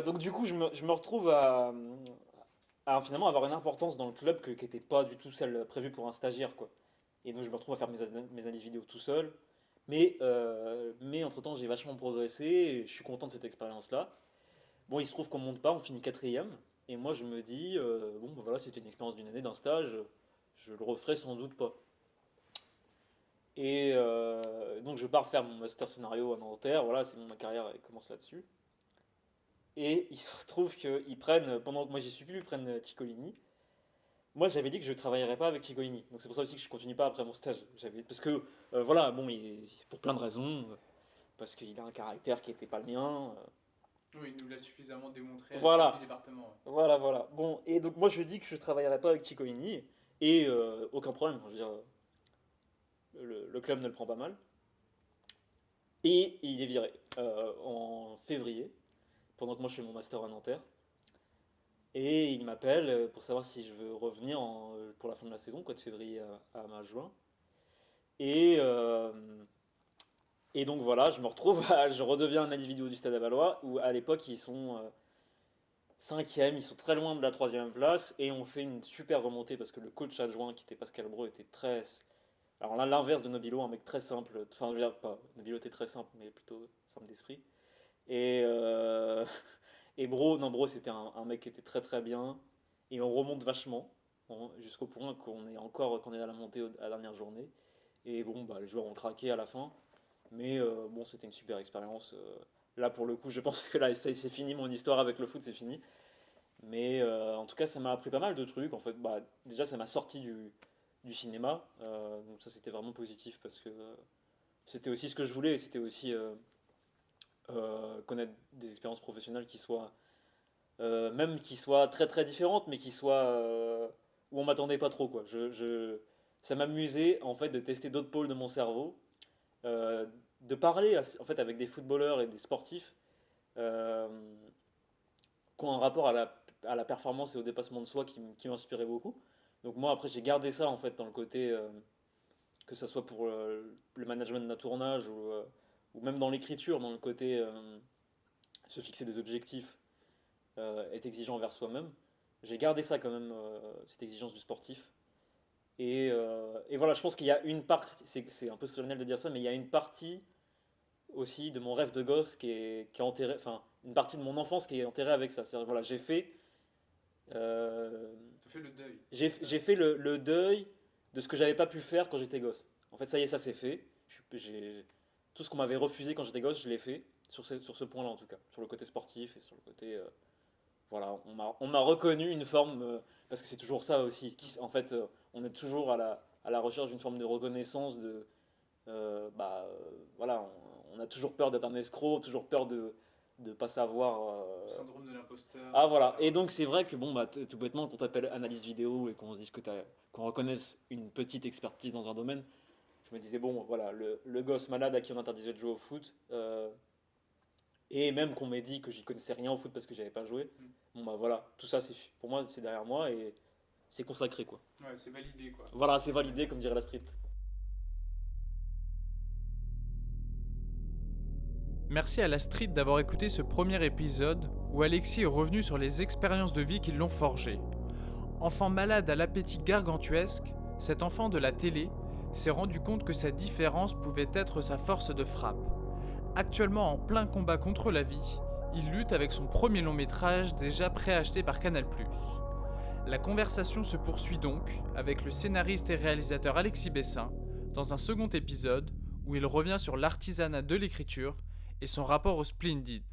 C: Donc du coup je me retrouve à finalement avoir une importance dans le club qui n'était pas du tout celle prévue pour un stagiaire, quoi. Et donc je me retrouve à faire mes analyses vidéo tout seul. Mais entre-temps j'ai vachement progressé et je suis content de cette expérience-là. Bon, il se trouve qu'on monte pas, on finit quatrième. Et moi, je me dis, bon, bah voilà, c'était une expérience d'une année, d'un stage, je le referai sans doute pas. Et donc, je pars faire mon master scénario à Nanterre, voilà, ma carrière elle commence là-dessus. Et il se trouve qu'ils prennent, pendant que moi j'y suis plus, ils prennent Ciccolini. Moi, j'avais dit que je ne travaillerais pas avec Ciccolini. Donc, c'est pour ça aussi que je continue pas après mon stage. Parce que, voilà, bon, pour plein de raisons. Parce qu'il a un caractère qui n'était pas le mien.
A: Oui, il nous l'a suffisamment démontré à l'échelle du
C: Voilà.
A: département. Ouais.
C: Voilà. Bon, et donc moi je dis que je travaillerai pas avec Ciccolini, et aucun problème, je veux dire, le club ne le prend pas mal. Et il est viré en février, pendant que moi je fais mon master à Nanterre. Et il m'appelle pour savoir si je veux revenir pour la fin de la saison, quoi, de février à juin. Et, euh, et donc voilà, je me retrouve, je redeviens analyse vidéo du Stade à Valois, où à l'époque ils sont cinquième, ils sont très loin de la troisième place et on fait une super remontée parce que le coach adjoint qui était Pascal Bro était très Alors là, l'inverse de Nobilo, un mec très simple. Enfin, je veux dire, pas. Nobilo était très simple, mais plutôt simple d'esprit. Et, et Bro, non, Bro, c'était un mec qui était très très bien. Et on remonte vachement, jusqu'au point qu'on est à la montée à la dernière journée. Et bon, bah, les joueurs ont craqué à la fin. Mais bon, c'était une super expérience. Là, pour le coup, je pense que là, c'est fini, mon histoire avec le foot, c'est fini. Mais en tout cas, ça m'a appris pas mal de trucs. En fait, bah, déjà, ça m'a sorti du cinéma. Donc ça, c'était vraiment positif parce que c'était aussi ce que je voulais. Et c'était aussi connaître des expériences professionnelles même qui soient très très différentes, mais qui soient où on m'attendait pas trop, quoi. Ça m'amusait en fait de tester d'autres pôles de mon cerveau, de parler en fait avec des footballeurs et des sportifs euh, qui ont un rapport à la performance et au dépassement de soi qui m'inspirait beaucoup. Donc moi après j'ai gardé ça en fait dans le côté que ce soit pour le management d'un tournage ou même dans l'écriture, dans le côté se fixer des objectifs, être exigeant envers soi-même. J'ai gardé ça quand même, cette exigence du sportif. Et voilà, je pense qu'il y a une partie, c'est un peu solennel de dire ça, mais il y a une partie aussi de mon rêve de gosse qui est enterrée, enfin, une partie de mon enfance qui est enterrée avec ça. C'est-à-dire, voilà, euh,
A: Tu fais le deuil.
C: j'ai fait le deuil de ce que j'avais pas pu faire quand j'étais gosse. En fait, ça y est, ça c'est fait. Tout ce qu'on m'avait refusé quand j'étais gosse, je l'ai fait, sur ce point-là en tout cas, sur le côté sportif et sur le côté voilà, on m'a reconnu une forme, parce que c'est toujours ça aussi. En fait, on est toujours à la recherche d'une forme de reconnaissance. Voilà, on a toujours peur d'être un escroc, toujours peur de ne pas savoir.
A: Syndrome de l'imposteur.
C: Ah voilà, et donc c'est vrai que bon, bah, tout bêtement, quand on t'appelle analyse vidéo et qu'on se dise qu'on reconnaisse une petite expertise dans un domaine, je me disais, bon, voilà, le gosse malade à qui on interdisait de jouer au foot. Et même qu'on m'ait dit que j'y connaissais rien au foot parce que j'avais pas joué. Bon bah voilà, tout ça pour moi c'est derrière moi et c'est consacré quoi.
A: Ouais, c'est validé quoi.
C: Voilà, c'est validé comme dirait la street.
A: Merci à la Street d'avoir écouté ce premier épisode où Alexis est revenu sur les expériences de vie qui l'ont forgé. Enfant malade à l'appétit gargantuesque, cet enfant de la télé s'est rendu compte que sa différence pouvait être sa force de frappe. Actuellement en plein combat contre la vie, il lutte avec son premier long métrage déjà préacheté par Canal+. La conversation se poursuit donc avec le scénariste et réalisateur Alexis Bessin dans un second épisode où il revient sur l'artisanat de l'écriture et son rapport au Splendid.